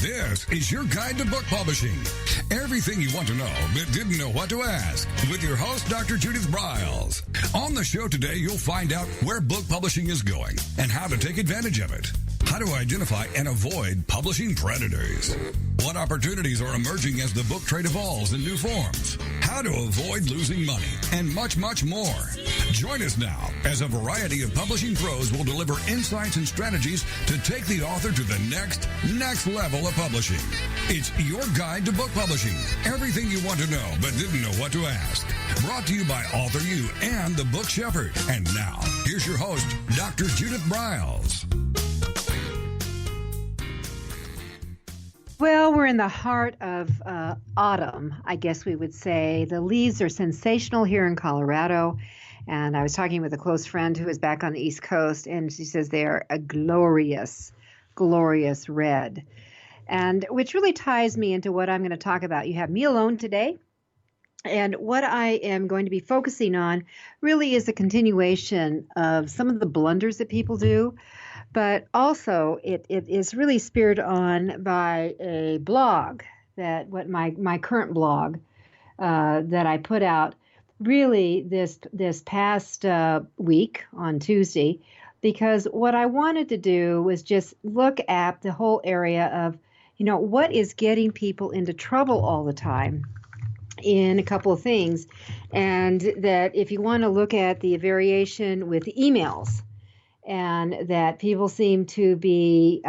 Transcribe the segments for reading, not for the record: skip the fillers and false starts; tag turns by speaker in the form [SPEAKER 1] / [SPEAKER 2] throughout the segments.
[SPEAKER 1] This is your guide to book publishing. Everything you want to know but didn't know what to ask with your host, Dr. Judith Briles. On the show today, you'll find out where book publishing is going and how to take advantage of it. How to identify and avoid publishing predators. What opportunities are emerging as the book trade evolves in new forms. How to avoid losing money, and much, much more. Join us now as a variety of publishing pros will deliver insights and strategies to take the author to the next level of publishing. It's your guide to book publishing. Everything you want to know but didn't know what to ask. Brought to you by AuthorU and the Book Shepherd. And now, here's your host, Dr. Judith Briles.
[SPEAKER 2] Well, we're in the heart of autumn, I guess we would say. The leaves are sensational here in Colorado. And I was talking with a close friend who is back on the East Coast, and she says they are a glorious, glorious red. And which really ties me into what I'm going to talk about. You have me alone today. And what I am going to be focusing on really is a continuation of some of the blunders that people do. But also, it is really spurred on by a blog my current blog that I put out really this past week on Tuesday, because what I wanted to do was just look at the whole area of, what is getting people into trouble all the time in a couple of things, and that if you want to look at the variation with emails, and that people seem to be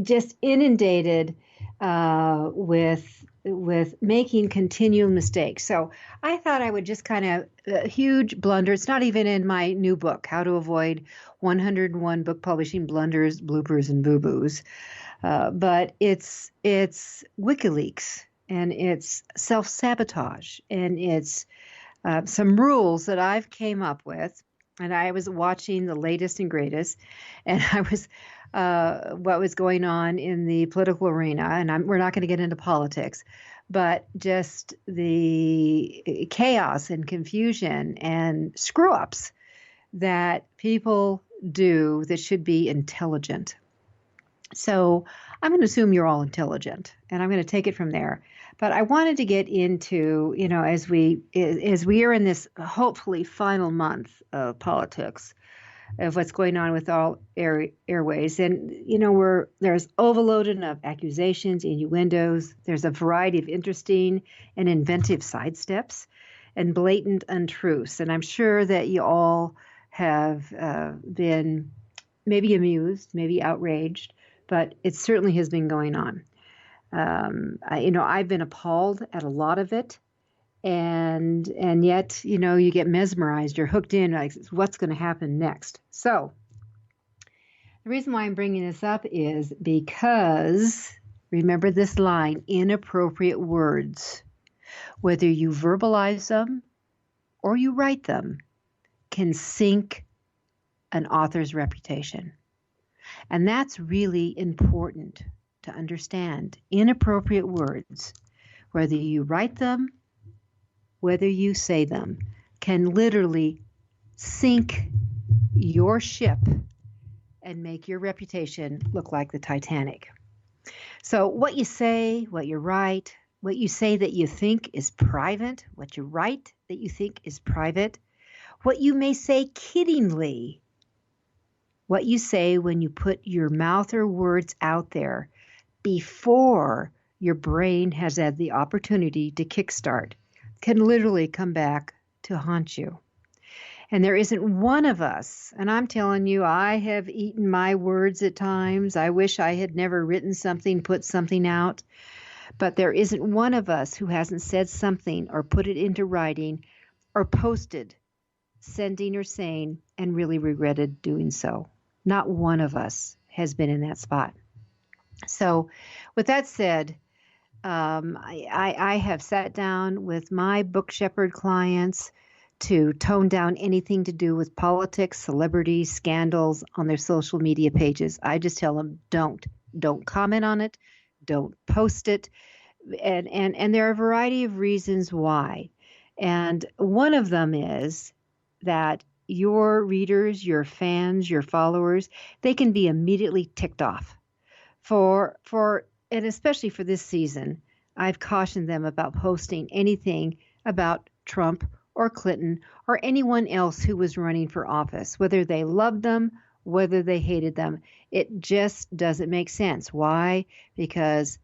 [SPEAKER 2] just inundated with making continual mistakes. So I thought I would just kind of a huge blunder. It's not even in my new book, How to Avoid 101 Book Publishing Blunders, Bloopers, and Boo-Boos. But it's WikiLeaks, and it's self-sabotage, and it's some rules that I've came up with. And I was watching the latest and greatest, and I was what was going on in the political arena. And we're not going to get into politics, but just the chaos and confusion and screw-ups that people do that should be intelligent. So I'm going to assume you're all intelligent, and I'm going to take it from there. But I wanted to get into, as we are in this hopefully final month of politics, of what's going on with all airways. And, there's overloaded of accusations, innuendos. There's a variety of interesting and inventive sidesteps and blatant untruths. And I'm sure that you all have been maybe amused, maybe outraged, but it certainly has been going on. I've been appalled at a lot of it, and yet, you get mesmerized, you're hooked in, like, what's going to happen next? So the reason why I'm bringing this up is because, remember this line, inappropriate words, whether you verbalize them or you write them, can sink an author's reputation. And that's really important to understand. Inappropriate words, whether you write them, whether you say them, can literally sink your ship and make your reputation look like the Titanic. So what you say, what you write, what you say that you think is private, what you write that you think is private, what you may say kiddingly, what you say when you put your mouth or words out there before your brain has had the opportunity to kickstart, can literally come back to haunt you. And there isn't one of us, and I'm telling you, I have eaten my words at times. I wish I had never written something, put something out. But there isn't one of us who hasn't said something or put it into writing or posted, sending or saying, and really regretted doing so. Not one of us has been in that spot. So with that said, I have sat down with my book shepherd clients to tone down anything to do with politics, celebrities, scandals on their social media pages. I just tell them, don't comment on it, don't post it. And there are a variety of reasons why. And one of them is that your readers, your fans, your followers, they can be immediately ticked off for and especially for this season, I've cautioned them about posting anything about Trump or Clinton or anyone else who was running for office, whether they loved them, whether they hated them. It just doesn't make sense. Why? Because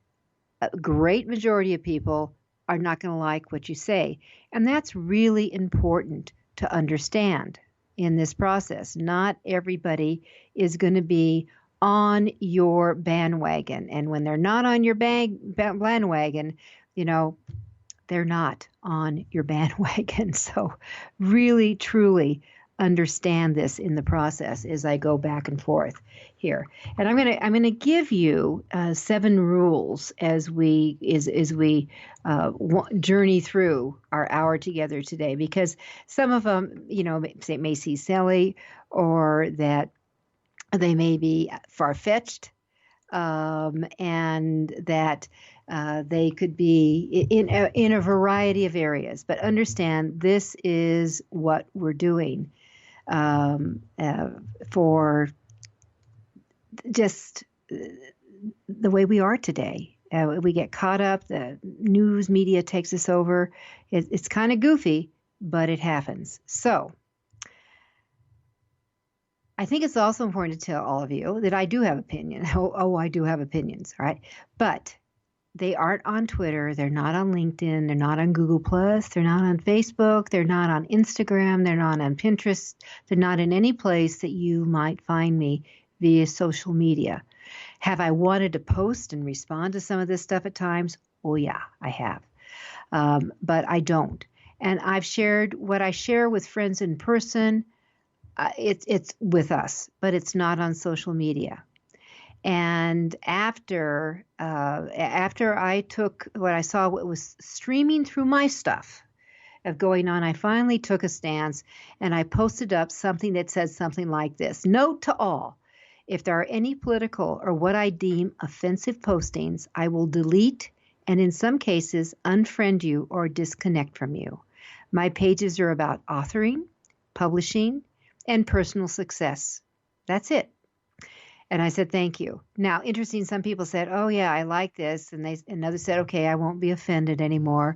[SPEAKER 2] a great majority of people are not going to like what you say. And that's really important to understand in this process. Not everybody is going to be on your bandwagon. And when they're not on your bandwagon, they're not on your bandwagon. So really, truly understand this in the process as I go back and forth here. And I'm going to give you 7 rules as we journey through our hour together today, because some of them, may seem silly, or that they may be far-fetched, and that they could be in a variety of areas. But understand, this is what we're doing for just the way we are today. We get caught up. The news media takes us over. It's kind of goofy, but it happens. So I think it's also important to tell all of you that I do have opinions. I do have opinions, all right? But they aren't on Twitter. They're not on LinkedIn. They're not on Google+. They're not on Facebook. They're not on Instagram. They're not on Pinterest. They're not in any place that you might find me via social media. Have I wanted to post and respond to some of this stuff at times? Oh, yeah, I have. But I don't. And I've shared what I share with friends in person. It's with us, but it's not on social media. And after I took what I saw, what was streaming through my stuff of going on, I finally took a stance and I posted up something that said something like this: note to all, if there are any political or what I deem offensive postings, I will delete and in some cases unfriend you or disconnect from you. My pages are about authoring, publishing, and personal success. That's it. And I said, thank you. Now, interesting, some people said, oh, yeah, I like this. And others said, okay, I won't be offended anymore.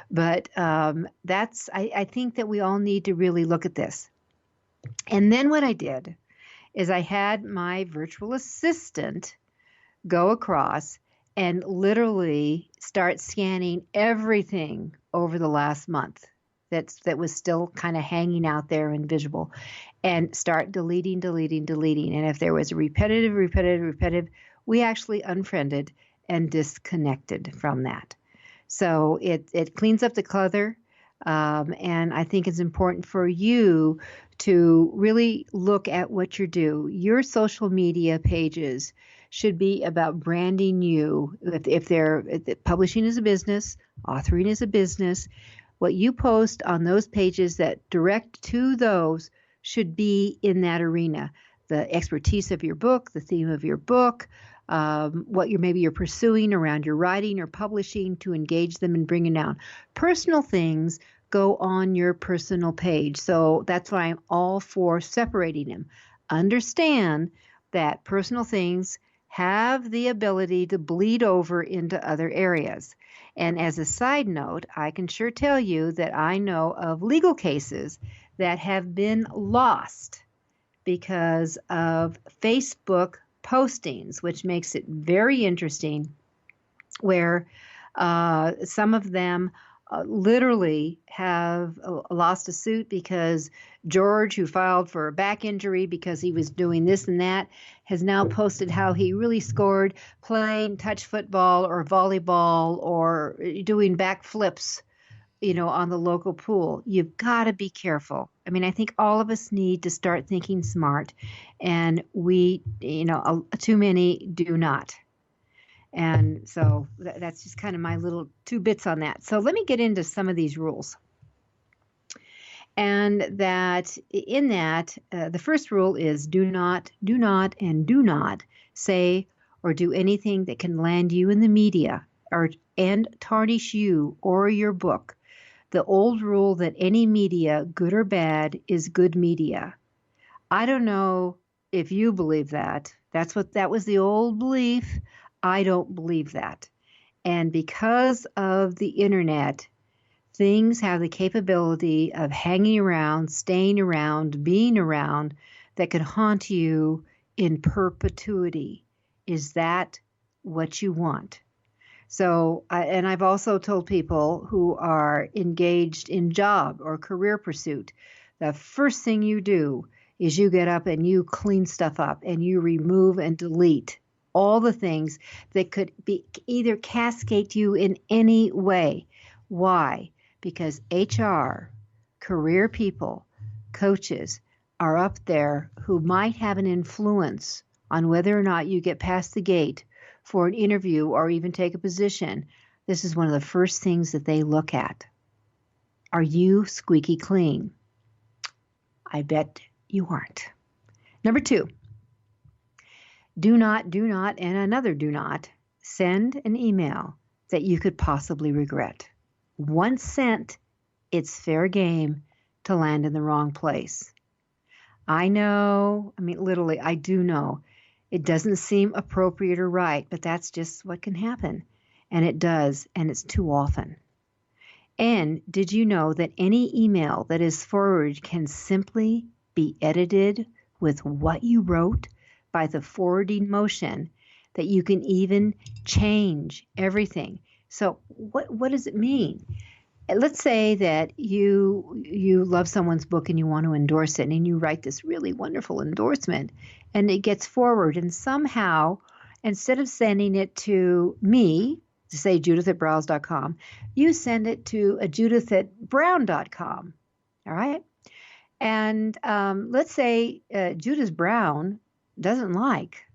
[SPEAKER 2] But I think that we all need to really look at this. And then what I did is I had my virtual assistant go across and literally start scanning everything over the last month that was still kind of hanging out there invisible, and start deleting. And if there was a repetitive, we actually unfriended and disconnected from that. So it cleans up the clutter. And I think it's important for you to really look at what you do. Your social media pages should be about branding you. If publishing is a business, authoring is a business, what you post on those pages that direct to those should be in that arena. The expertise of your book, the theme of your book, what you're pursuing around your writing or publishing to engage them and bring it down. Personal things go on your personal page. So that's why I'm all for separating them. Understand that personal things have the ability to bleed over into other areas. And as a side note, I can sure tell you that I know of legal cases that have been lost because of Facebook postings, which makes it very interesting, where some of them literally have lost a suit because George, who filed for a back injury because he was doing this and that, has now posted how he really scored playing touch football or volleyball or doing backflips, on the local pool. You've got to be careful. I mean, I think all of us need to start thinking smart, and we, too many do not. And so that's just kind of my little 2 bits on that. So let me get into some of these rules. And that in that, the first rule is do not say or do anything that can land you in the media and tarnish you or your book. The old rule that any media, good or bad, is good media. I don't know if you believe that. That was the old belief. I don't believe that. And because of the internet, things have the capability of hanging around, staying around, being around that could haunt you in perpetuity. Is that what you want? So, and I've also told people who are engaged in job or career pursuit, the first thing you do is you get up and you clean stuff up and you remove and delete all the things that could be either cascade you in any way. Why? Because HR, career people, coaches are up there who might have an influence on whether or not you get past the gate for an interview or even take a position. This is one of the first things that they look at. Are you squeaky clean? I bet you aren't. Number 2, do not, and another do not, send an email that you could possibly regret. Once sent, it's fair game to land in the wrong place. I know, literally, I do know. It doesn't seem appropriate or right, but that's just what can happen. And it does, and it's too often. And did you know that any email that is forwarded can simply be edited with what you wrote by the forwarding motion, that you can even change everything? So what does it mean? Let's say that you love someone's book and you want to endorse it, and you write this really wonderful endorsement, and it gets forward, and somehow, instead of sending it to me, to say Judith@Briles.com, you send it to a Judith@Brown.com. All right? And let's say Judith Brown doesn't like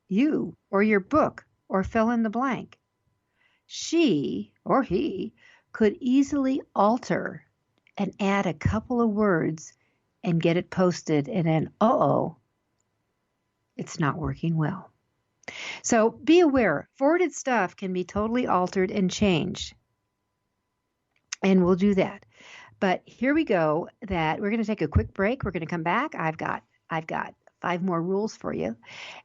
[SPEAKER 2] you or your book or fill in the blank. She or he could easily alter and add a couple of words and get it posted, and then, it's not working well. So be aware, forwarded stuff can be totally altered and changed. And we'll do that. But here we go, that we're going to take a quick break. We're going to come back. I've got 5 more rules for you.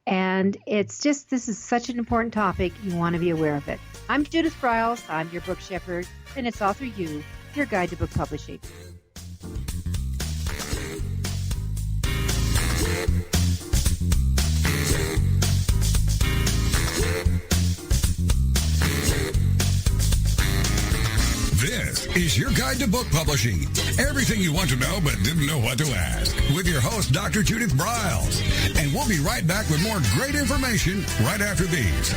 [SPEAKER 2] And this is such an important topic. You want to be aware of it. I'm Judith Briles. I'm your book shepherd, and it's AuthorU, your guide to book publishing.
[SPEAKER 1] This is your guide to book publishing. Everything you want to know but didn't know what to ask. With your host, Dr. Judith Briles. And we'll be right back with more great information right after these.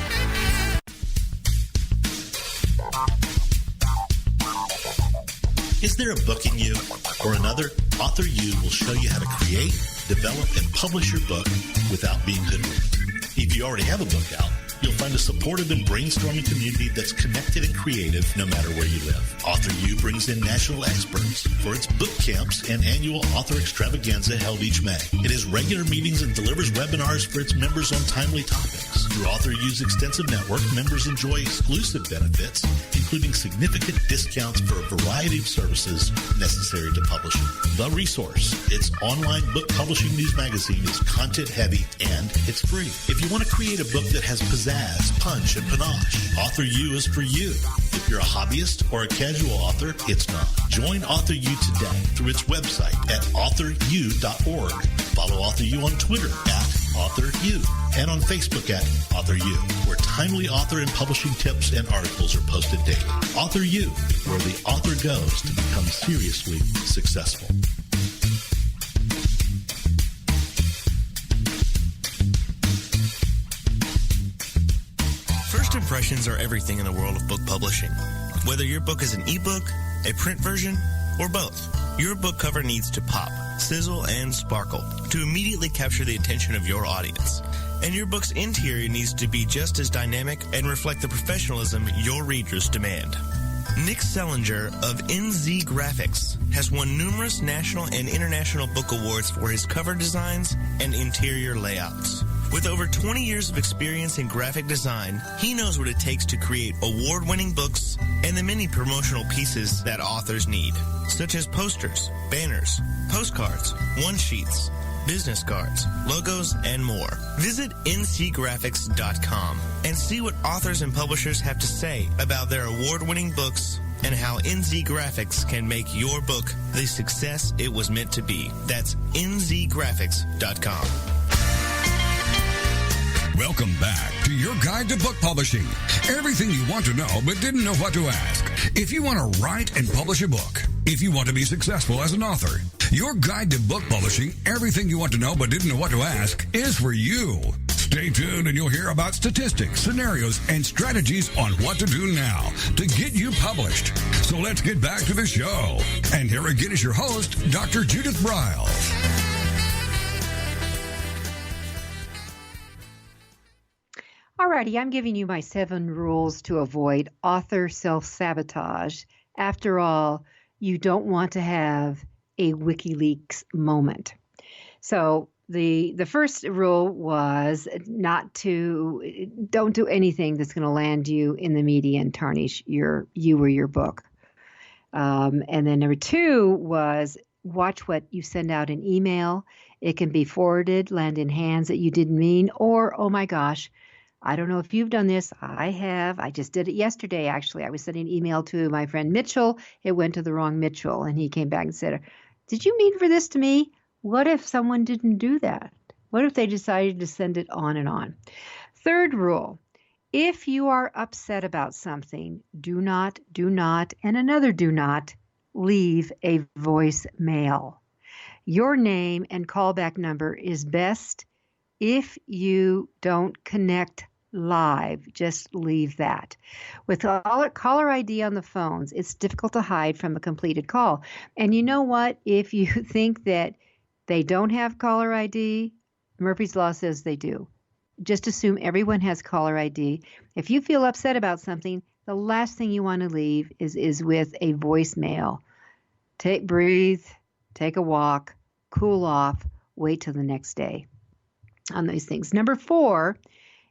[SPEAKER 3] Is there a book in you or another? AuthorU will show you how to create, develop, and publish your book without being hoodwinked. If you already have a book out, you'll find a supportive and brainstorming community that's connected and creative no matter where you live. AuthorU brings in national experts for its book camps and annual author extravaganza held each May. It has regular meetings and delivers webinars for its members on timely topics. Through AuthorU's extensive network, members enjoy exclusive benefits, including significant discounts for a variety of services necessary to publishing. The Resource, its online book publishing news magazine, is content-heavy and it's free. If you want to create a book that has pizzazz, punch, and panache, AuthorU is for you. If you're a hobbyist or a casual author, it's not. Join AuthorU today through its website at AuthorU.org. Follow AuthorU on Twitter at AuthorU and on Facebook at AuthorU, where timely author and publishing tips and articles are posted daily. AuthorU, where the author goes to become seriously successful.
[SPEAKER 4] First impressions are everything in the world of book publishing. Whether your book is an ebook, a print version, or both, your book cover needs to pop, sizzle, and sparkle to immediately capture the attention of your audience. And your book's interior needs to be just as dynamic and reflect the professionalism your readers demand. Nick Sellinger of NZ Graphics has won numerous national and international book awards for his cover designs and interior layouts. With over 20 years of experience in graphic design, he knows what it takes to create award-winning books and the many promotional pieces that authors need, such as posters, banners, postcards, one-sheets, business cards, logos, and more. Visit ncgraphics.com and see what authors and publishers have to say about their award-winning books and how NZ Graphics can make your book the success it was meant to be. That's nzgraphics.com.
[SPEAKER 1] Welcome back to your guide to book publishing. Everything you want to know but didn't know what to ask. If you want to write and publish a book, if you want to be successful as an author, your guide to book publishing, everything you want to know but didn't know what to ask, is for you. Stay tuned and you'll hear about statistics, scenarios, and strategies on what to do now to get you published. So let's get back to the show. And here again is your host, Dr. Judith Briles.
[SPEAKER 2] Alrighty, I'm giving you my 7 rules to avoid author self-sabotage. After all, you don't want to have a WikiLeaks moment. So the first rule was don't do anything that's going to land you in the media and tarnish you or your book. And then number 2 was watch what you send out in email. It can be forwarded, land in hands that you didn't mean, or, oh my gosh, I don't know if you've done this. I have. I just did it yesterday, actually. I was sending an email to my friend Mitchell. It went to the wrong Mitchell, and he came back and said, did you mean for this to me? What if someone didn't do that? What if they decided to send it on and on? Third rule, if you are upset about something, do not, and another do not, leave a voicemail. Your name and callback number is best. If you don't connect live, just leave that. With caller ID on the phones, it's difficult to hide from a completed call. And you know what? If you think that they don't have caller ID, Murphy's Law says they do. Just assume everyone has caller ID. If you feel upset about something, the last thing you want to leave is with a voicemail. Breathe, take a walk, cool off, wait till the next day on those things. Number 4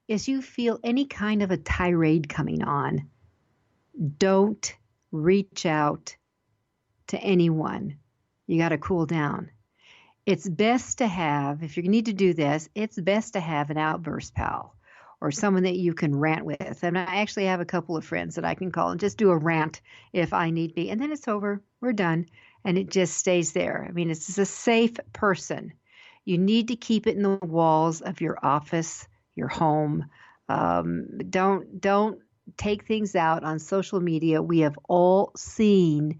[SPEAKER 2] is you feel any kind of a tirade coming on. Don't reach out to anyone. You got to cool down. It's best to have, if you need to do this, it's best to have an outburst pal or someone that you can rant with. And I actually have a couple of friends that I can call and just do a rant if I need be. And then it's over. We're done. And it just stays there. I mean, it's a safe person. You need to keep it in the walls of your office, your home. Don't take things out on social media. We have all seen,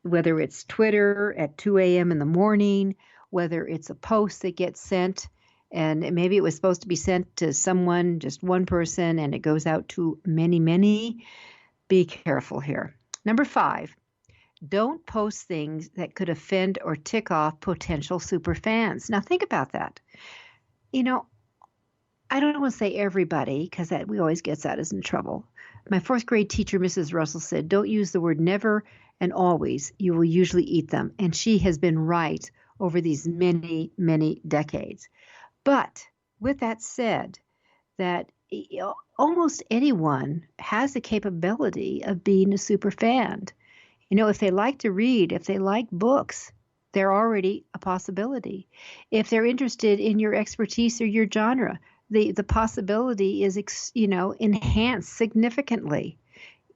[SPEAKER 2] whether it's Twitter at 2 a.m. in the morning, whether it's a post that gets sent, and maybe it was supposed to be sent to someone, just one person, and it goes out to many, many. Be careful here. Number 5. Don't post things that could offend or tick off potential superfans. Now think about that. You know, I don't want to say everybody because that we always gets us in trouble. My 4th grade teacher, Mrs. Russell, said, don't use the word never and always. You will usually eat them. And she has been right over these many, many decades. But with that said, that almost anyone has the capability of being a superfan. You know, if they like to read, if they like books, they're already a possibility. If they're interested in your expertise or your genre, the possibility is, enhanced significantly.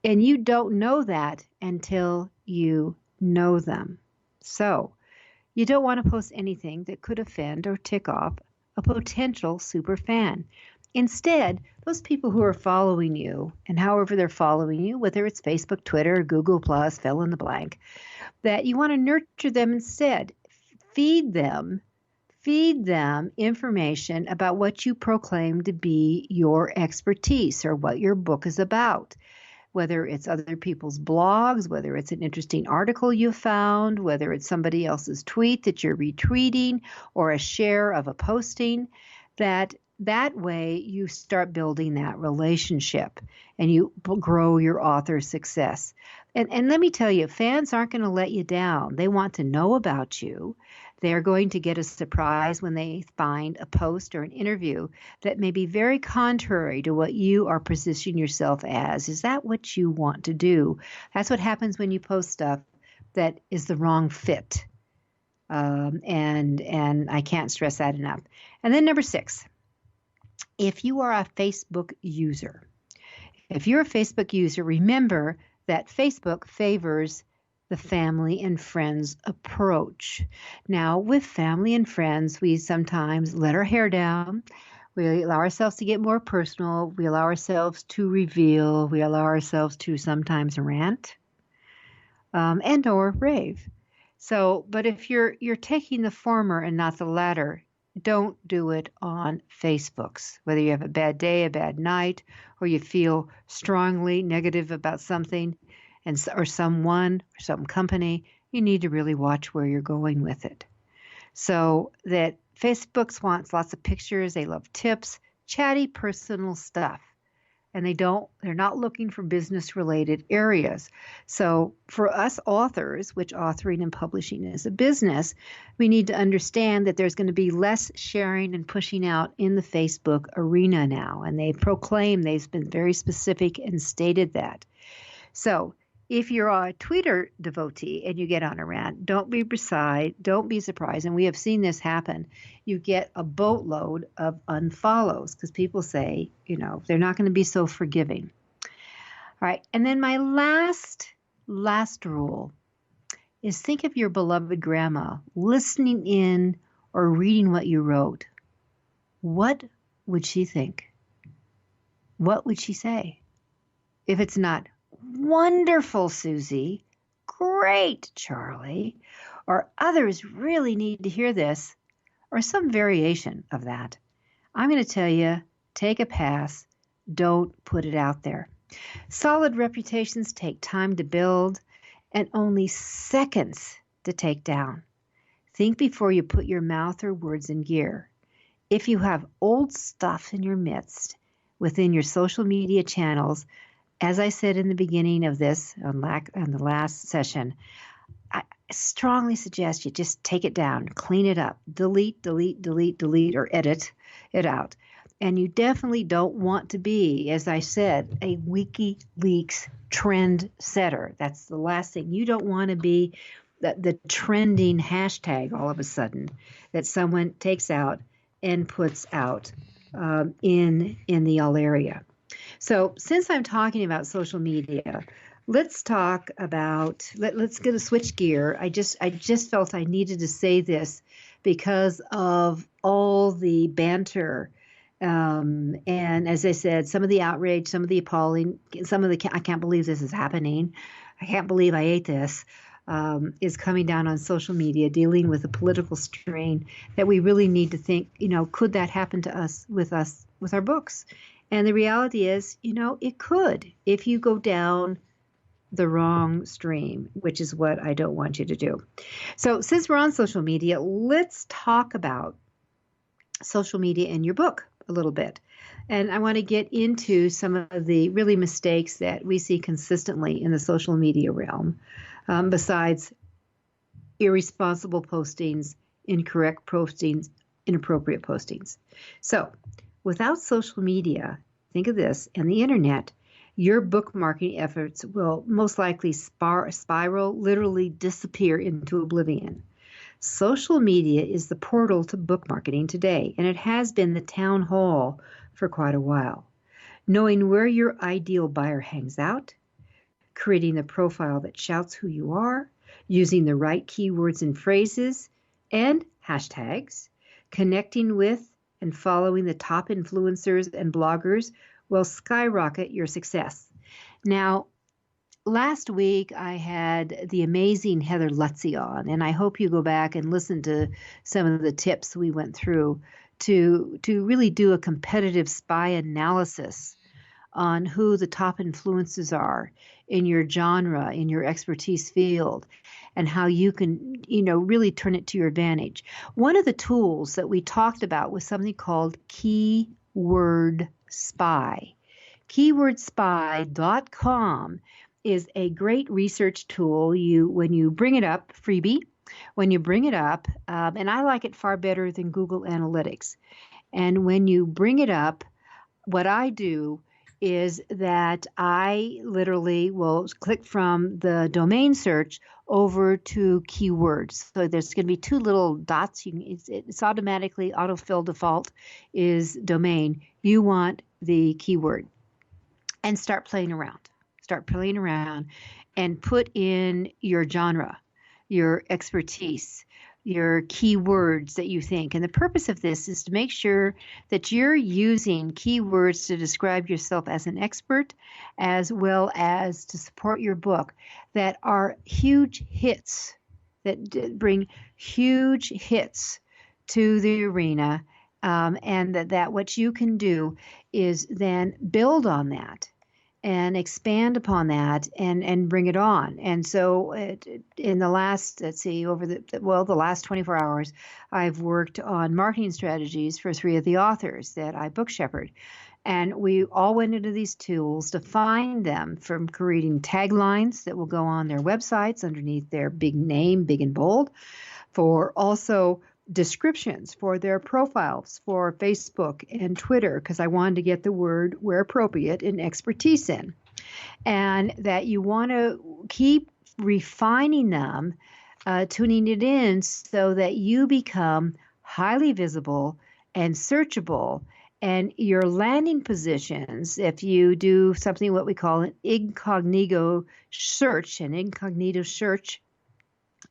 [SPEAKER 2] And you don't know that until you know them. So you don't want to post anything that could offend or tick off a potential superfan. Instead, those people who are following you, and however they're following you, whether it's Facebook, Twitter, Google+, fill in the blank, that you want to nurture them instead. Feed them information about what you proclaim to be your expertise or what your book is about. Whether it's other people's blogs, whether it's an interesting article you found, whether it's somebody else's tweet that you're retweeting or a share of a posting, that way you start building that relationship and you grow your author success. And let me tell you, fans aren't going to let you down. They want to know about you. They're going to get a surprise when they find a post or an interview that may be very contrary to what you are positioning yourself as. Is that what you want to do? That's what happens when you post stuff that is the wrong fit. And I can't stress that enough. And then number 6, if you are a Facebook user, remember that Facebook favors the family and friends approach. Now, with family and friends, we sometimes let our hair down. We allow ourselves to get more personal. We allow ourselves to reveal. We allow ourselves to sometimes rant and or rave. So, but if you're taking the former and not the latter, don't do it on Facebooks. Whether you have a bad day, a bad night, or you feel strongly negative about something or someone or some company, you need to really watch where you're going with it. So that Facebook wants lots of pictures, they love tips, chatty personal stuff. And they're not looking for business related areas. So for us authors, which authoring and publishing is a business, we need to understand that there's going to be less sharing and pushing out in the Facebook arena now. And they've been very specific and stated that. So if you're a Twitter devotee and you get on a rant, don't be surprised. And we have seen this happen. You get a boatload of unfollows because people say, they're not going to be so forgiving. All right. And then my last rule is think of your beloved grandma listening in or reading what you wrote. What would she think? What would she say? If it's not, wonderful, Susie, great, Charlie, or others really need to hear this, or some variation of that, I'm going to tell you, take a pass. Don't put it out there. Solid reputations take time to build and only seconds to take down. Think before you put your mouth or words in gear. If you have old stuff in your midst within your social media channels, as I said in the beginning of this, on the last session, I strongly suggest you just take it down, clean it up, delete, or edit it out. And you definitely don't want to be, as I said, a WikiLeaks trend setter. That's the last thing. You don't want to be the trending hashtag all of a sudden that someone takes out and puts out in the all area. So since I'm talking about social media, let's talk about, let's get a switch gear. I just felt I needed to say this because of all the banter. And as I said, some of the outrage, some of the appalling, I can't believe this is happening. I can't believe I ate this, is coming down on social media, dealing with the political strain that we really need to think, could that happen to us with our books? And the reality is, it could if you go down the wrong stream, which is what I don't want you to do. So since we're on social media, let's talk about social media in your book a little bit. And I want to get into some of the really mistakes that we see consistently in the social media realm, besides irresponsible postings, incorrect postings, inappropriate postings. So without social media, think of this, and the internet, your book marketing efforts will most likely spiral, literally disappear into oblivion. Social media is the portal to book marketing today, and it has been the town hall for quite a while. Knowing where your ideal buyer hangs out, creating the profile that shouts who you are, using the right keywords and phrases, and hashtags, connecting with and following the top influencers and bloggers will skyrocket your success. Now, last week I had the amazing Heather Lutzy on, and I hope you go back and listen to some of the tips we went through to really do a competitive spy analysis on who the top influencers are in your genre, in your expertise field, and how you can, really turn it to your advantage. One of the tools that we talked about was something called Keyword Spy. KeywordSpy.com is a great research tool. When you bring it up, freebie, when you bring it up, and I like it far better than Google Analytics. And when you bring it up, what I do is that I literally will click from the domain search over to keywords. So there's going to be two little dots. It's automatically autofill default is domain. You want the keyword, and start playing around. Start playing around and put in your genre, your expertise, your keywords that you think. And the purpose of this is to make sure that you're using keywords to describe yourself as an expert, as well as to support your book, that are huge hits, that bring huge hits to the arena. And that what you can do is then build on that and expand upon that and bring it on. And so in the last, the last 24 hours, I've worked on marketing strategies for 3 of the authors that I book shepherd. And we all went into these tools to find them, from creating taglines that will go on their websites underneath their big name, big and bold, for also descriptions for their profiles for Facebook and Twitter, because I wanted to get the word, where appropriate, and expertise in. And that you want to keep refining them, tuning it in so that you become highly visible and searchable. And your landing positions, if you do something what we call an incognito search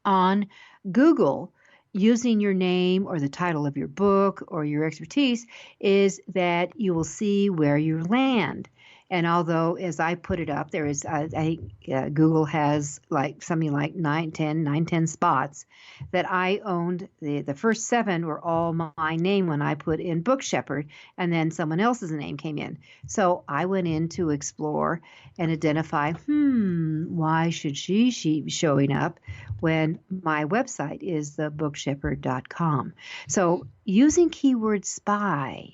[SPEAKER 2] on Google, using your name or the title of your book or your expertise, is that you will see where you land. And although, as I put it up, there is, Google has like something like 9, 10 spots that I owned. The first 7 were all my name when I put in Book Shepherd, and then someone else's name came in. So I went in to explore and identify, why should she be showing up when my website is thebookshepherd.com? So using keyword spy.com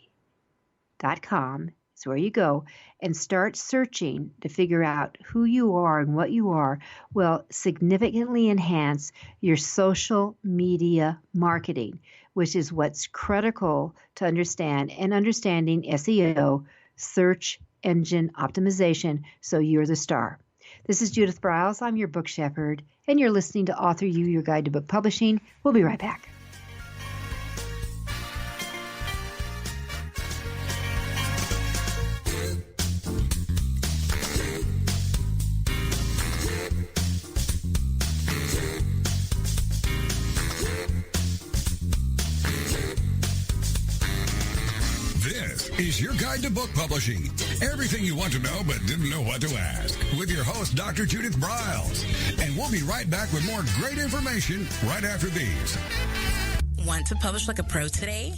[SPEAKER 2] is where you go and start searching to figure out who you are and what you are will significantly enhance your social media marketing, which is what's critical to understand, and understanding SEO, search engine optimization, so you're the star. This is Judith Briles. I'm your book shepherd, and you're listening to AuthorU, your guide to book publishing. We'll be right back.
[SPEAKER 1] Is your guide to book publishing. Everything you want to know but didn't know what to ask. With your host, Dr. Judith Briles. And we'll be right back with more great information right after these.
[SPEAKER 5] Want to publish like a pro today?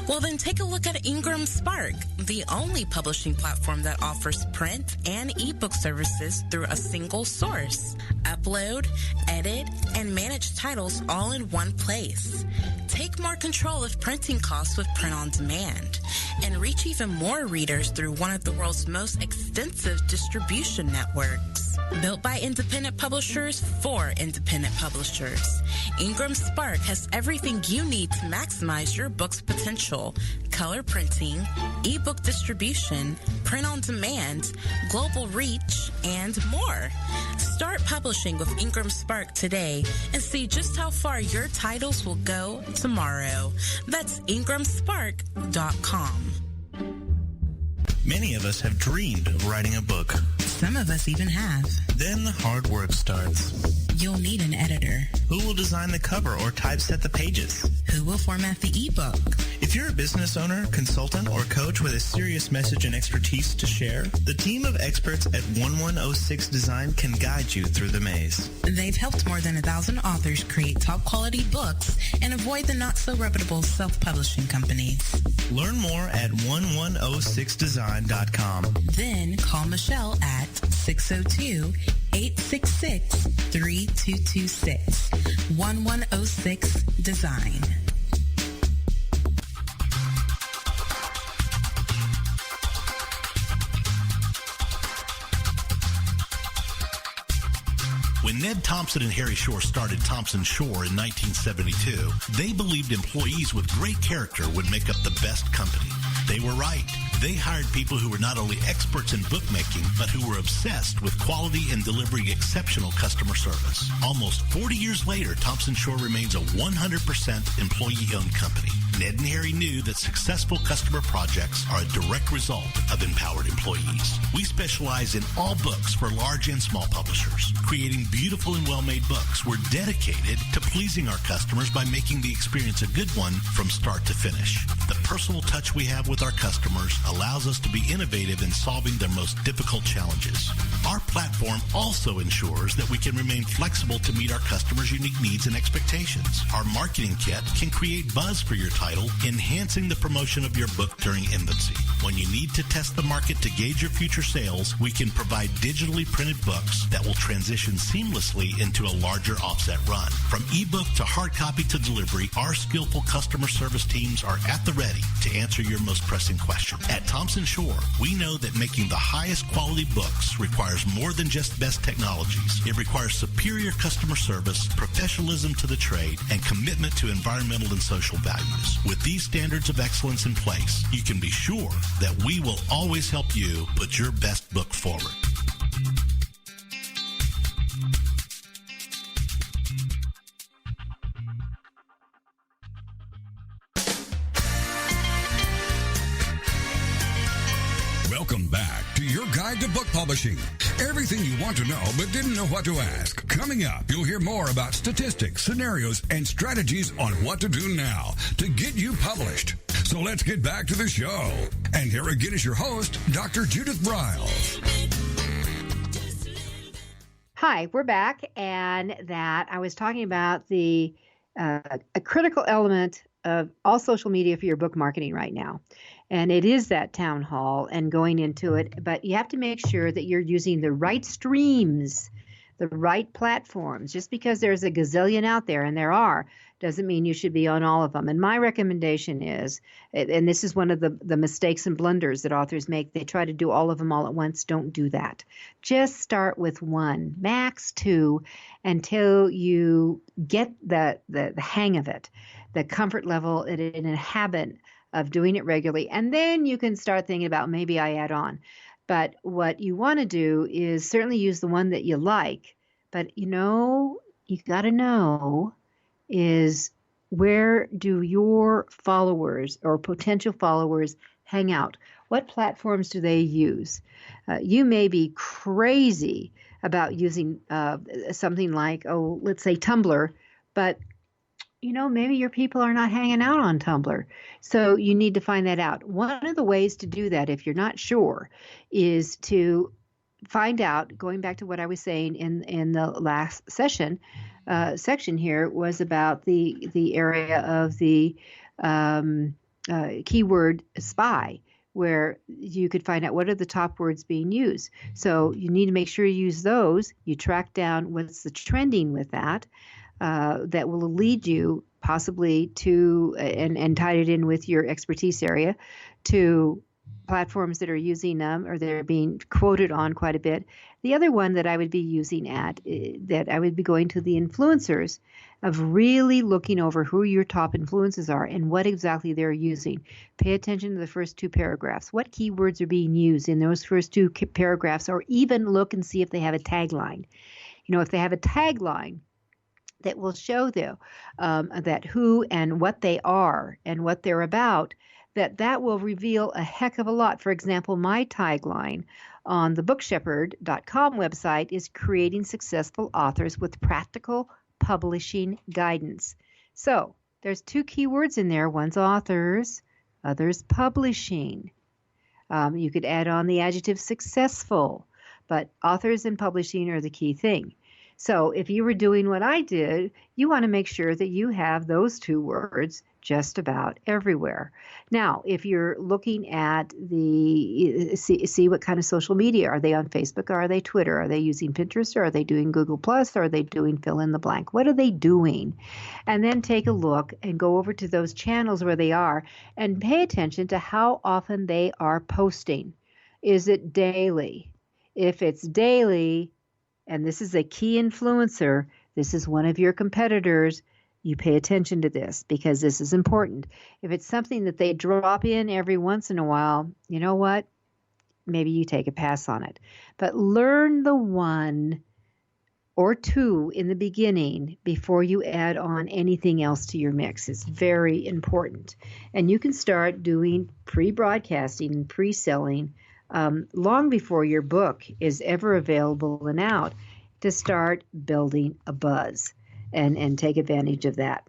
[SPEAKER 5] Well, then take a look at Ingram Spark, the only publishing platform that offers print and ebook services through a single source. Upload, edit, and manage titles all in one place. Take more control of printing costs with print on demand, and reach even more readers through one of the world's most extensive distribution networks. Built by independent publishers for independent publishers, Ingram Spark has everything you need to maximize your book's potential: color printing, ebook distribution, print on demand, global reach, and more. Start publishing with Ingram Spark today and see just how far your titles will go tomorrow. That's ingramspark.com.
[SPEAKER 4] Many of us have dreamed of writing a book.
[SPEAKER 5] Some of us even have.
[SPEAKER 4] Then the hard work starts.
[SPEAKER 5] You'll need an editor.
[SPEAKER 4] Who will design the cover or typeset the pages?
[SPEAKER 5] Who will format the ebook?
[SPEAKER 4] If you're a business owner, consultant, or coach with a serious message and expertise to share, the team of experts at 1106 Design can guide you through the maze.
[SPEAKER 5] They've helped more than 1,000 authors create top-quality books and avoid the not-so-reputable self-publishing companies.
[SPEAKER 4] Learn more at 1106design.com.
[SPEAKER 5] Then call Michelle at 602-866-3226. 1106 Design.
[SPEAKER 3] When Ned Thompson and Harry Shore started Thompson Shore in 1972, they believed employees with great character would make up the best company. They were right. They hired people who were not only experts in bookmaking, but who were obsessed with quality and delivering exceptional customer service. Almost 40 years later, Thompson Shore remains a 100% employee-owned company. Ned and Harry knew that successful customer projects are a direct result of empowered employees. We specialize in all books for large and small publishers. Creating beautiful and well-made books, we're dedicated to pleasing our customers by making the experience a good one from start to finish. The personal touch we have with our customers allows us to be innovative in solving their most difficult challenges. Our platform also ensures that we can remain flexible to meet our customers' unique needs and expectations. Our marketing kit can create buzz for your title, enhancing the promotion of your book during infancy. When you need to test the market to gauge your future sales, we can provide digitally printed books that will transition seamlessly into a larger offset run. From ebook to hard copy to delivery, our skillful customer service teams are at the ready to answer your most pressing question. At Thompson Shore, we know that making the highest quality books requires more than just best technologies. It requires superior customer service, professionalism to the trade, and commitment to environmental and social values. With these standards of excellence in place, you can be sure that we will always help you put your best book forward.
[SPEAKER 1] Welcome back to your guide to book publishing. Everything you want to know but didn't know what to ask. Coming up, you'll hear more about statistics, scenarios, and strategies on what to do now to get you published. So let's get back to the show. And here again is your host, Dr. Judith Briles.
[SPEAKER 2] Hi, we're back, and that I was talking about a critical element of all social media for your book marketing right now. And it is that town hall and going into it, but you have to make sure that you're using the right streams, the right platforms. Just because there's a gazillion out there, and there are, doesn't mean you should be on all of them. And my recommendation is, and this is one of the mistakes and blunders that authors make, they try to do all of them all at once. Don't do that. Just start with one, max two, until you get the hang of it, the comfort level in a habit of doing it regularly. And then you can start thinking about, maybe I add on. But what you want to do is certainly use the one that you like. But you got to know is, where do your followers or potential followers hang out? What platforms do they use? You may be crazy about using something like, let's say Tumblr, but maybe your people are not hanging out on Tumblr. So you need to find that out. One of the ways to do that, if you're not sure, is to find out, going back to what I was saying in the last section here, was about the area of the keyword spy, where you could find out what are the top words being used. So you need to make sure you use those. You track down what's the trending with that. That will lead you possibly to, and tie it in with your expertise area, to platforms that are using them or they're being quoted on quite a bit. The other one that I would be using that I would be going to the influencers, of really looking over who your top influencers are and what exactly they're using. Pay attention to the first two paragraphs. What keywords are being used in those first two paragraphs, or even look and see if they have a tagline. If they have a tagline that will show them that who and what they are and what they're about, that will reveal a heck of a lot. For example, my tagline on the bookshepherd.com website is creating successful authors with practical publishing guidance. So there's two keywords in there. One's authors, others publishing. You could add on the adjective successful, but authors and publishing are the key thing. So if you were doing what I did, you want to make sure that you have those two words just about everywhere. Now, if you're looking at see what kind of social media, are they on Facebook, or are they Twitter? Are they using Pinterest, or are they doing Google Plus, or are they doing fill in the blank? What are they doing? And then take a look and go over to those channels where they are and pay attention to how often they are posting. Is it daily? If it's daily, and this is a key influencer, this is one of your competitors, you pay attention to this because this is important. If it's something that they drop in every once in a while, you know what? Maybe you take a pass on it. But learn the one or two in the beginning before you add on anything else to your mix. It's very important. And you can start doing pre-broadcasting and pre-selling long before your book is ever available and out to start building a buzz and take advantage of that.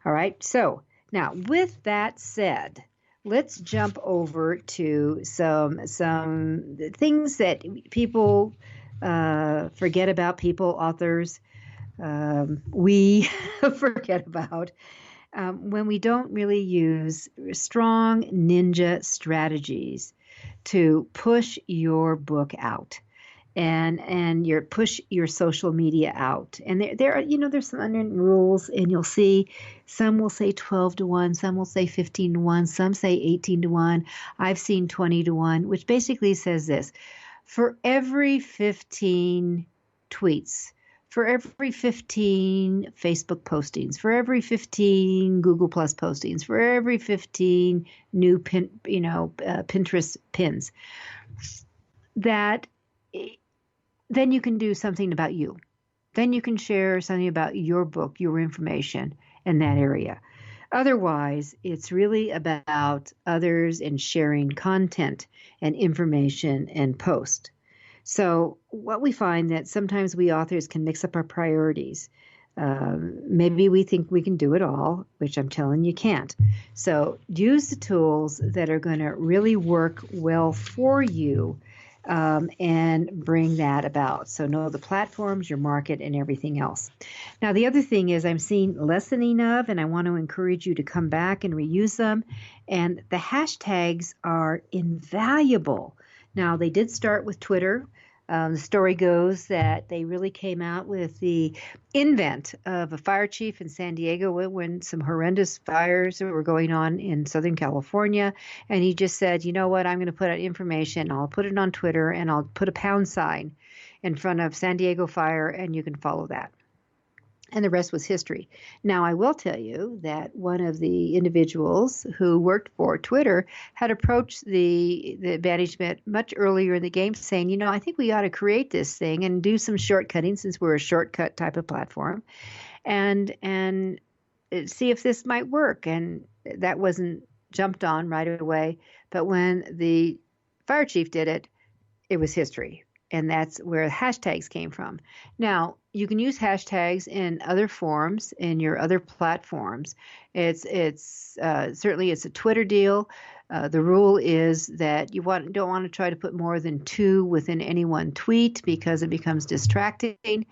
[SPEAKER 2] All right. So now with that said, let's jump over to some things that people forget about, people, authors, we forget about when we don't really use strong ninja strategies to push your book out and push your social media out. And there are, there's some unwritten rules, and you'll see some will say 12 to 1, some will say 15 to 1, some say 18 to 1. I've seen 20 to 1, which basically says this: for every 15 tweets, for every 15 Facebook postings, for every 15 Google Plus postings, for every 15 new Pinterest pins, that then you can do something about you. Then you can share something about your book, your information in that area. Otherwise, it's really about others and sharing content and information and post. So what we find that sometimes we authors can mix up our priorities. Maybe we think we can do it all, which I'm telling you can't. So use the tools that are going to really work well for you and bring that about. So know the platforms, your market, and everything else. Now, the other thing is I'm seeing lessening of, and I want to encourage you to come back and reuse them. And the hashtags are invaluable. Now, they did start with Twitter. The story goes that they really came out with the invent of a fire chief in San Diego when some horrendous fires were going on in Southern California. And he just said, you know what, I'm going to put out information. I'll put it on Twitter, and I'll put a pound sign in front of San Diego fire, and you can follow that. And the rest was history. Now, I will tell you that one of the individuals who worked for Twitter had approached the management much earlier in the game saying, I think we ought to create this thing and do some shortcutting, since we're a shortcut type of platform, and see if this might work. And that wasn't jumped on right away. But when the fire chief did it, it was history. And that's where hashtags came from. Now, you can use hashtags in other forms in your other platforms. It's certainly it's a Twitter deal. The rule is that you don't want to try to put more than 2 within any one tweet because it becomes distracting.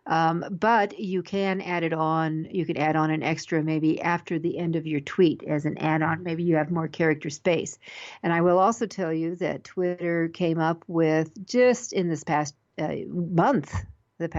[SPEAKER 2] But you can add it on. You could add on an extra maybe after the end of your tweet as an add-on. Maybe you have more character space. And I will also tell you that Twitter came up with just in this past month, that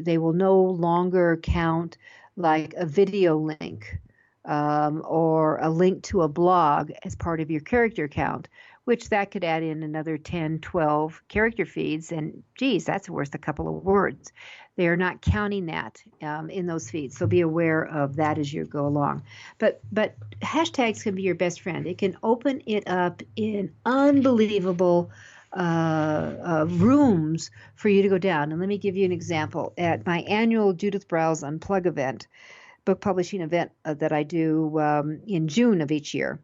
[SPEAKER 2] they will no longer count like a video link or a link to a blog as part of your character count, which that could add in another 10, 12 character feeds. And geez, that's worth a couple of words. They are not counting that in those feeds. So be aware of that as you go along. But hashtags can be your best friend. It can open it up in unbelievable rooms for you to go down. And let me give you an example. At my annual Judith Briles Unplug event, book publishing event that I do in June of each year,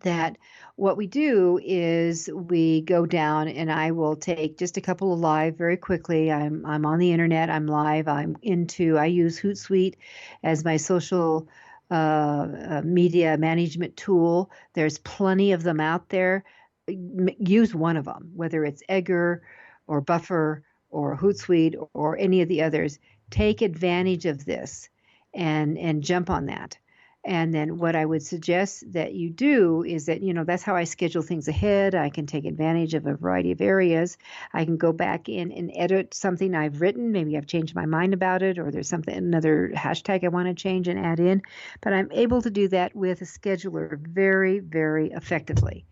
[SPEAKER 2] that what we do is we go down and I will take just a couple of live very quickly. I'm on the internet. I'm live. I use Hootsuite as my social media management tool. There's plenty of them out there. Use one of them, whether it's Egger or Buffer or Hootsuite or any of the others. Take advantage of this and jump on that. And then what I would suggest that you do is that, that's how I schedule things ahead. I can take advantage of a variety of areas. I can go back in and edit something I've written. Maybe I've changed my mind about it, or there's another hashtag I want to change and add in. But I'm able to do that with a scheduler very, very effectively.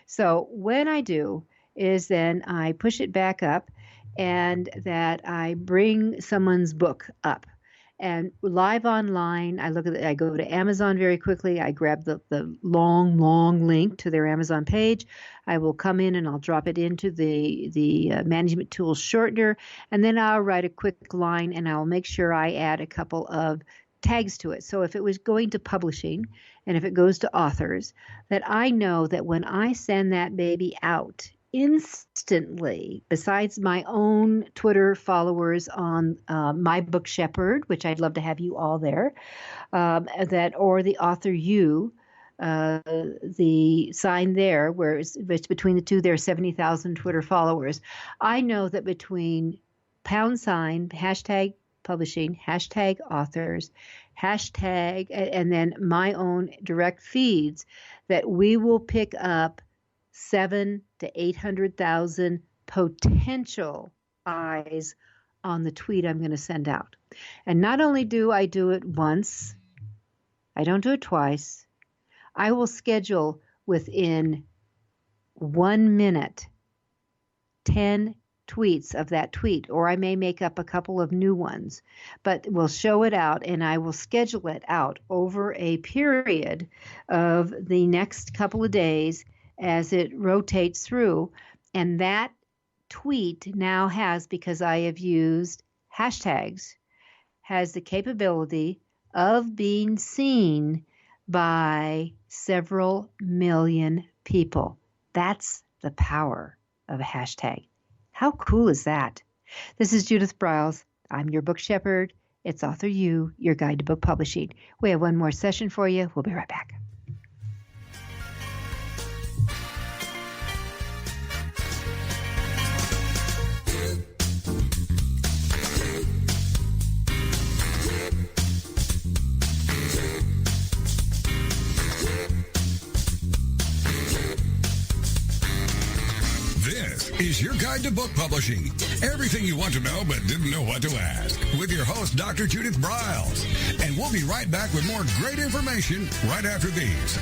[SPEAKER 2] So when I do is then I push it back up and that I bring someone's book up. And live online, I go to Amazon very quickly. I grab the long link to their Amazon page. I will come in and I'll drop it into the management tools shortener, and then I'll write a quick line and I'll make sure I add a couple of tags to it. So if it was going to publishing and if it goes to authors, that I know that when I send that baby out, instantly, besides my own Twitter followers on My Book Shepherd, which I'd love to have you all there, or the AuthorU, the sign there, where it's between the two, there are 70,000 Twitter followers. I know that between # hashtag publishing, hashtag authors, hashtag, and then my own direct feeds, that we will pick up 700,000 to 800,000 potential eyes on the tweet I'm going to send out. And not only do I do it once, I don't do it twice. I will schedule within 1 minute 10 tweets of that tweet, or I may make up a couple of new ones, but we'll show it out and I will schedule it out over a period of the next couple of days as it rotates through. And that tweet now has, because I have used hashtags, has the capability of being seen by several million people. That's the power of a hashtag. How cool is that? This is Judith Briles. I'm your book shepherd. It's AuthorU, your guide to book publishing. We have one more session for you. We'll be right back.
[SPEAKER 1] Is your guide to book publishing. Everything you want to know but didn't know what to ask. With your host, Dr. Judith Briles. And we'll be right back with more great information right after these.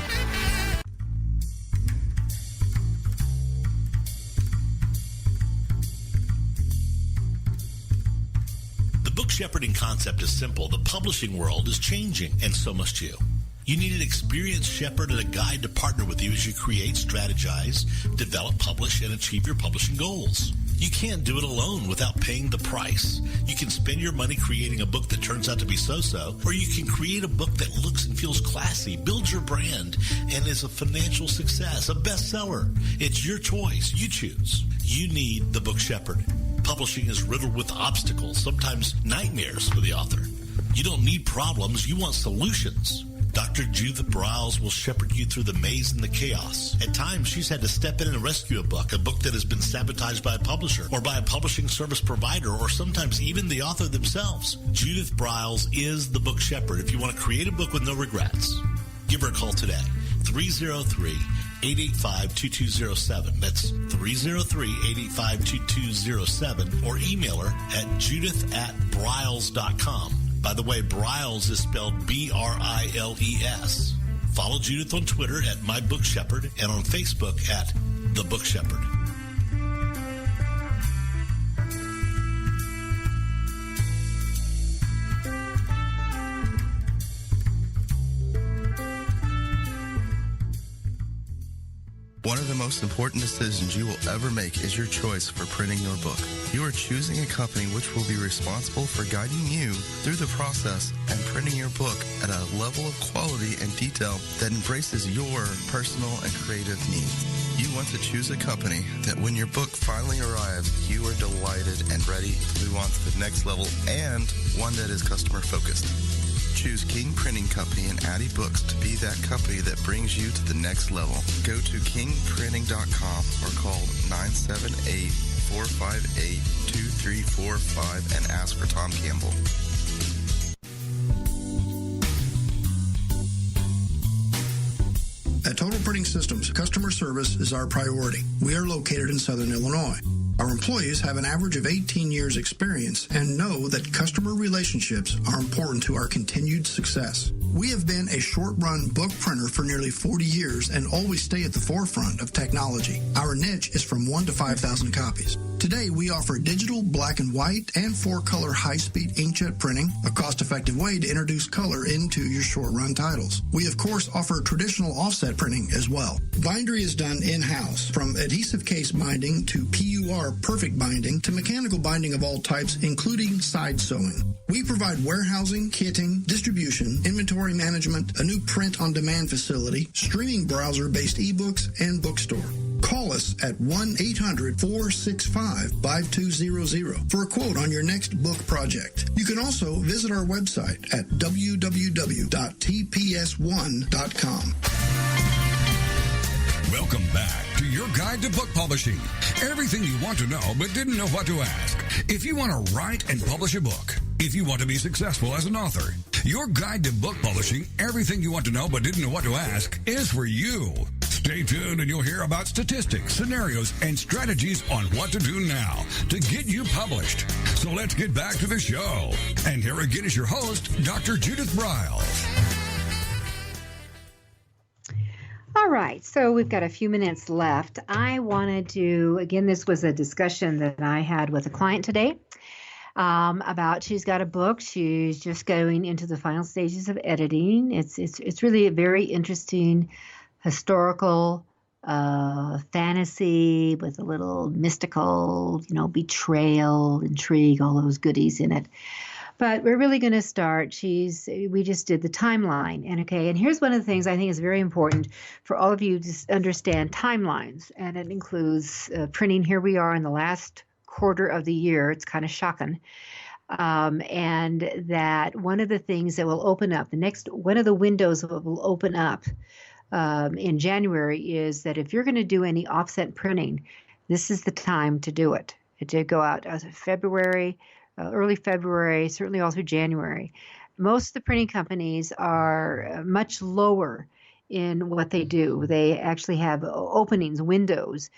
[SPEAKER 3] The book shepherding concept is simple. The publishing world is changing, and so must you. You need an experienced shepherd and a guide to partner with you as you create, strategize, develop, publish, and achieve your publishing goals. You can't do it alone without paying the price. You can spend your money creating a book that turns out to be so-so, or you can create a book that looks and feels classy, builds your brand, and is a financial success, a bestseller. It's your choice. You choose. You need the book shepherd. Publishing is riddled with obstacles, sometimes nightmares for the author. You don't need problems. You want solutions. Dr. Judith Briles will shepherd you through the maze and the chaos. At times, she's had to step in and rescue a book that has been sabotaged by a publisher or by a publishing service provider, or sometimes even the author themselves. Judith Briles is the book shepherd. If you want to create a book with no regrets, give her a call today. 303-885-2207. That's 303-885-2207, or email her at judith@briles.com. By the way, Briles is spelled B-R-I-L-E-S. Follow Judith on Twitter at My Book Shepherd and on Facebook at The Book Shepherd.
[SPEAKER 6] One of the most important decisions you will ever make is your choice for printing your book. You are choosing a company which will be responsible for guiding you through the process and printing your book at a level of quality and detail that embraces your personal and creative needs. You want to choose a company that when your book finally arrives, you are delighted and ready to move on to the next level, and one that is customer focused. Choose King Printing Company and Addy Books to be that company that brings you to the next level. Go to kingprinting.com or call 978-458-2345 and ask for Tom Campbell.
[SPEAKER 7] At Total Printing Systems, customer service is our priority. We are located in Southern Illinois. Our employees have an average of 18 years experience and know that customer relationships are important to our continued success. We have been a short-run book printer for nearly 40 years and always stay at the forefront of technology. Our niche is from 1 to 5,000 copies. Today, we offer digital, black and white, and 4-color high-speed inkjet printing, a cost-effective way to introduce color into your short-run titles. We, of course, offer traditional offset printing as well. Bindery is done in-house, from adhesive case binding to PUR perfect binding to mechanical binding of all types, including side sewing. We provide warehousing, kitting, distribution, inventory management, a new print-on-demand facility, streaming browser-based ebooks, and bookstore. Call us at 1-800-465-5200 for a quote on your next book project. You can also visit our website at www.tps1.com.
[SPEAKER 1] Welcome back to your guide to book publishing. Everything you want to know but didn't know what to ask. If you want to write and publish a book, if you want to be successful as an author, your guide to book publishing, everything you want to know but didn't know what to ask, is for you. Stay tuned and you'll hear about statistics, scenarios, and strategies on what to do now to get you published. So let's get back to the show. And here again is your host, Dr. Judith Briles.
[SPEAKER 2] All right, so we've got a few minutes left. I wanted to, again, this was a discussion that I had with a client today about she's got a book. She's just going into the final stages of editing. It's really a very interesting historical fantasy with a little mystical, betrayal, intrigue, all those goodies in it. But we're really going to start. We just did the timeline. And here's one of the things I think is very important for all of you to understand timelines. And it includes printing. Here we are in the last quarter of the year. It's kind of shocking. And that one of the things that will open up, one of the windows that will open up in January is that if you're going to do any offset printing, this is the time to do it. It did go out as of February, early February, certainly all through January. Most of the printing companies are much lower in what they do. They actually have openings, windows,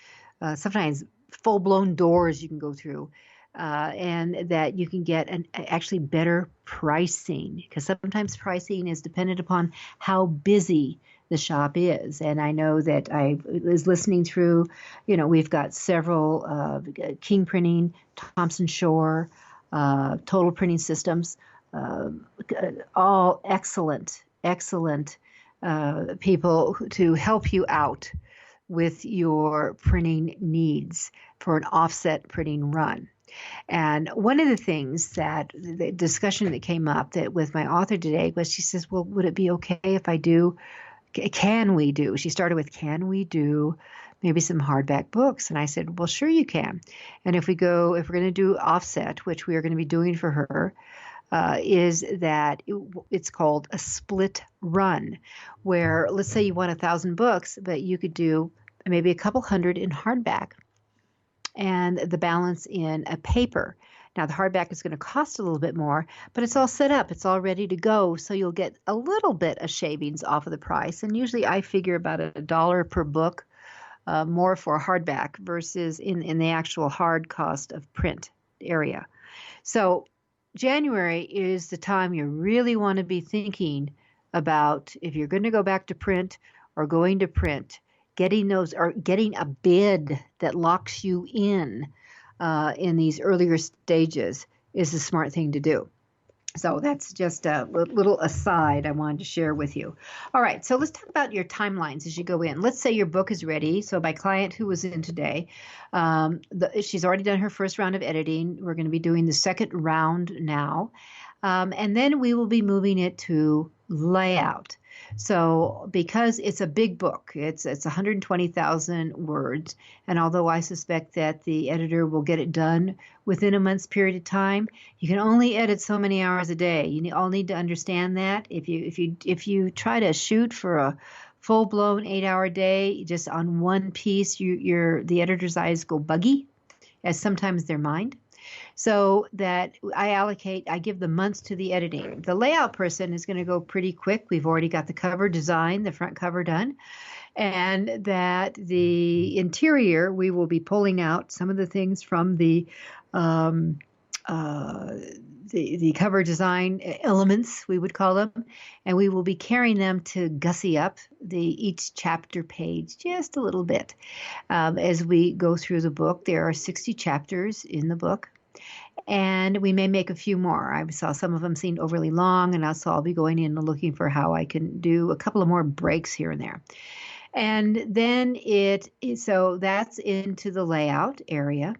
[SPEAKER 2] sometimes full-blown doors you can go through, and that you can get actually better pricing, because sometimes pricing is dependent upon how busy the shop is. And I know that I was listening through, we've got several King Printing, Thompson Shore, Total Printing Systems, all excellent people to help you out with your printing needs for an offset printing run. And one of the things that the discussion that came up with my author today was, she says, well, would it be okay if I do, can we do, she started with, can we do maybe some hardback books? And I said, well, sure you can. And if we're going to do offset, which we are going to be doing for her, is that it's called a split run, where let's say you want 1,000 books, but you could do maybe a couple hundred in hardback and the balance in a paper. Now, the hardback is going to cost a little bit more, but it's all set up. It's all ready to go. So you'll get a little bit of shavings off of the price. And usually I figure about $1 per book more for a hardback versus in the actual hard cost of print area. So January is the time you really want to be thinking about, if you're going to go back to print or going to print, getting a bid that locks you in these earlier stages is a smart thing to do. So that's just a little aside I wanted to share with you. All right, so let's talk about your timelines as you go in. Let's say your book is ready. So my client who was in today, she's already done her first round of editing. We're going to be doing the second round now. And then we will be moving it to layout. So because it's a big book, it's 120,000 words, and although I suspect that the editor will get it done within a month's period of time, you can only edit so many hours a day. You all need to understand that. If you try to shoot for a full-blown 8-hour day just on one piece, the editor's eyes go buggy, as sometimes their mind. So that I give the months to the editing. The layout person is going to go pretty quick. We've already got the cover design, the front cover done. And that the interior, we will be pulling out some of the things from the the cover design elements, we would call them, and we will be carrying them to gussy up each chapter page just a little bit. As we go through the book, there are 60 chapters in the book, and we may make a few more. I saw some of them seemed overly long, and so I'll be going in and looking for how I can do a couple of more breaks here and there. And then so that's into the layout area.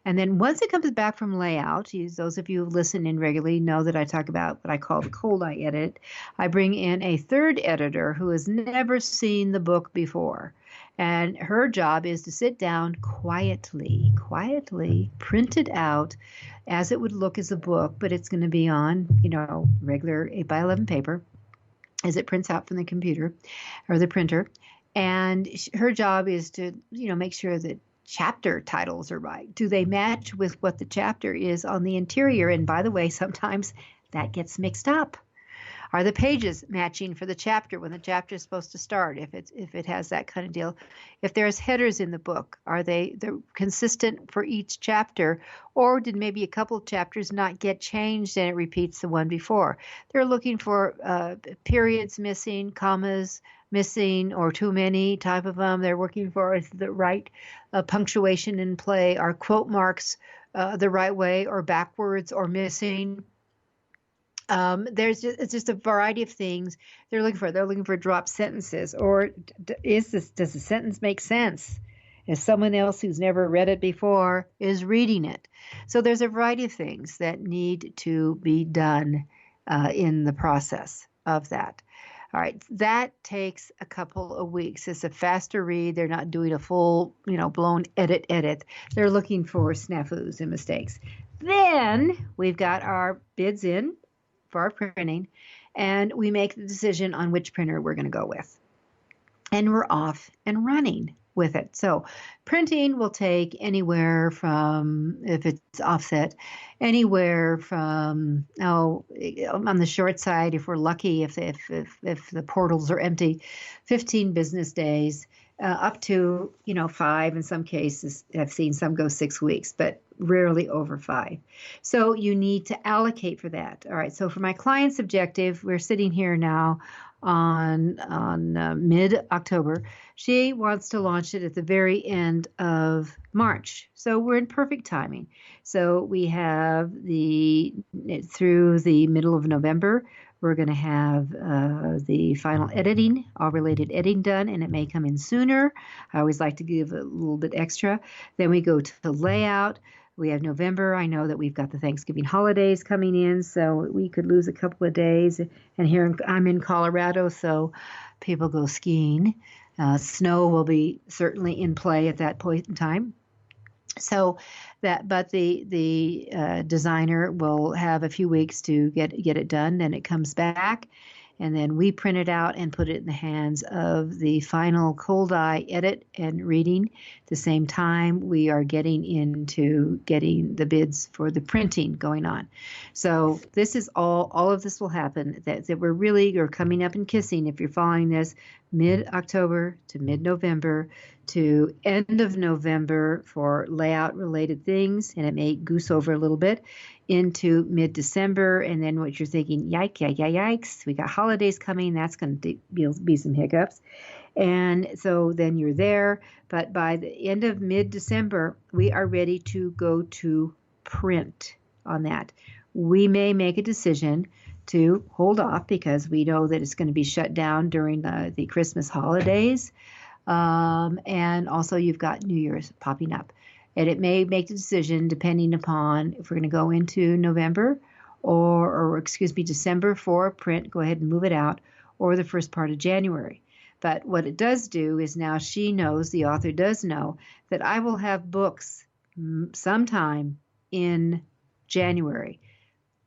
[SPEAKER 2] And then once it comes back from layout, those of you who listen in regularly know that I talk about what I call the cold eye edit. I bring in a third editor who has never seen the book before. And her job is to sit down quietly, print it out as it would look as a book, but it's going to be on, regular 8x11 paper as it prints out from the computer or the printer. And her job is to, make sure that chapter titles are right. Do they match with what the chapter is on the interior? And by the way, sometimes that gets mixed up. Are the pages matching for the chapter when the chapter is supposed to start? If it has that kind of deal, if there's headers in the book, are they're consistent for each chapter, or did maybe a couple of chapters not get changed and it repeats the one before? They're looking for periods missing, commas missing, or too many type of them. They're looking for the right punctuation in play. Are quote marks the right way or backwards or missing? It's just a variety of things they're looking for. They're looking for drop sentences, or does the sentence make sense as someone else who's never read it before is reading it? So there's a variety of things that need to be done in the process of that. All right, that takes a couple of weeks. It's a faster read. They're not doing a full, blown edit. They're looking for snafus and mistakes. Then we've got our bids in for our printing, and we make the decision on which printer we're going to go with. And we're off and running with it. So printing will take anywhere from, if it's offset, anywhere from, on the short side, if we're lucky, if the portals are empty, 15 business days, up to, 5 in some cases. I've seen some go 6 weeks, but rarely over 5. So you need to allocate for that. All right. So for my client's objective, we're sitting here now on mid-October. She wants to launch it at the very end of March. So we're in perfect timing. So we have through the middle of November, we're going to have the final editing, all related editing done, and it may come in sooner. I always like to give a little bit extra. Then we go to the layout. We have November. I know that we've got the Thanksgiving holidays coming in, so we could lose a couple of days. And here I'm in Colorado, so people go skiing. Snow will be certainly in play at that point in time. So but the designer will have a few weeks to get it done. Then it comes back, and then we print it out and put it in the hands of the final cold eye edit and reading. At the same time, we are getting the bids for the printing going on. So this is all of this will happen. That we're coming up and kissing, if you're following this, mid-October to mid-November to end of November for layout related things, and it may goose over a little bit into mid-December. And then what you're thinking, yikes, we got holidays coming, that's going to be some hiccups. And so then you're there, but by the end of mid-December, we are ready to go to print on that. We may make a decision to hold off because we know that it's going to be shut down during the Christmas holidays. And also you've got New Year's popping up. And it may make the decision depending upon if we're going to go into November or December for print, go ahead and move it out, or the first part of January. But what it does do is now she knows, the author does know, that I will have books sometime in January.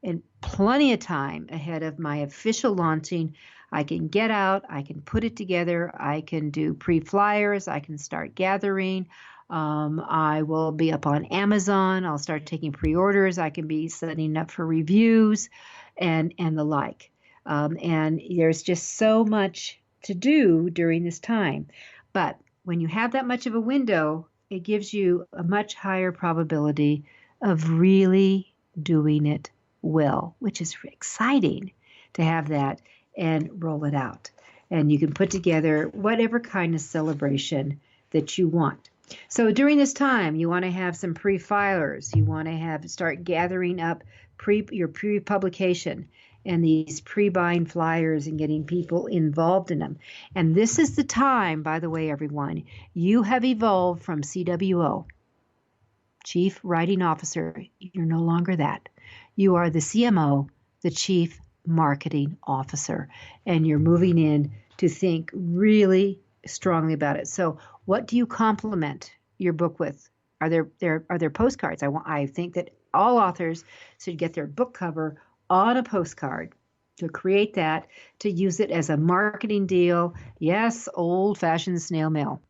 [SPEAKER 2] And plenty of time ahead of my official launching. I can get out, I can put it together, I can do pre-flyers, I can start gathering. I will be up on Amazon, I'll start taking pre-orders, I can be setting up for reviews and the like. And there's just so much to do during this time. But when you have that much of a window, it gives you a much higher probability of really doing it will, which is exciting to have that and roll it out. And you can put together whatever kind of celebration that you want. So during this time, you want to have some pre-filers. You want to start gathering up your pre-publication and these pre-buying flyers and getting people involved in them. And this is the time, by the way, everyone, you have evolved from CWO, Chief Writing Officer. You're no longer that. You are the CMO, the Chief Marketing Officer, and you're moving in to think really strongly about it. So what do you complement your book with? Are there postcards? I think that all authors should get their book cover on a postcard, to create that, to use it as a marketing deal. Yes, old-fashioned snail mail,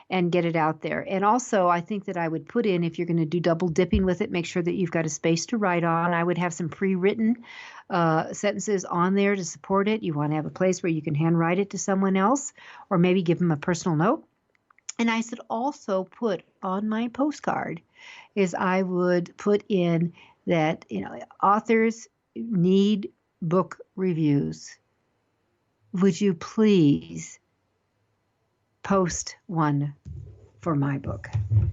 [SPEAKER 2] and get it out there. And also, I think that I would put in, if you're going to do double dipping with it, make sure that you've got a space to write on. I would have some pre-written sentences on there to support it. You want to have a place where you can handwrite it to someone else, or maybe give them a personal note. And I should also put on my postcard I would put in that, authors need book reviews. Would you please post one for my book?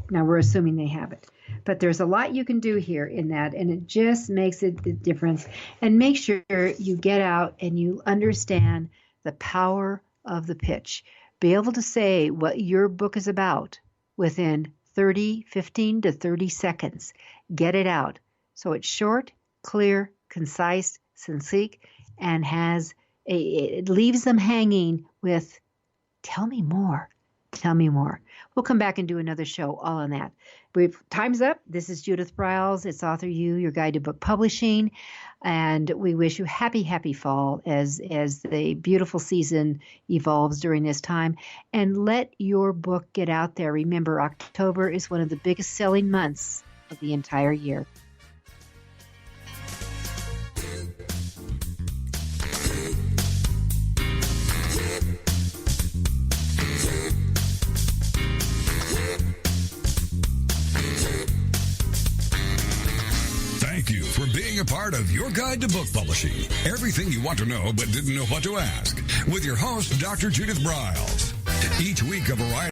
[SPEAKER 2] Now, we're assuming they have it, but there's a lot you can do here in that, and it just makes a difference. And make sure you get out and you understand the power of the pitch. Be able to say what your book is about within 15 to 30 seconds. Get it out. So it's short, clear, concise, succinct, and it leaves them hanging with, tell me more. Tell me more. We'll come back and do another show all on that. Time's up. This is Judith Briles. It's AuthorU, your guide to book publishing. And we wish you happy fall as the beautiful season evolves during this time. And let your book get out there. Remember, October is one of the biggest selling months of the entire year.
[SPEAKER 1] Thank you for being a part of your guide to book publishing. Everything you want to know but didn't know what to ask. With your host, Dr. Judith Briles. Each week, a variety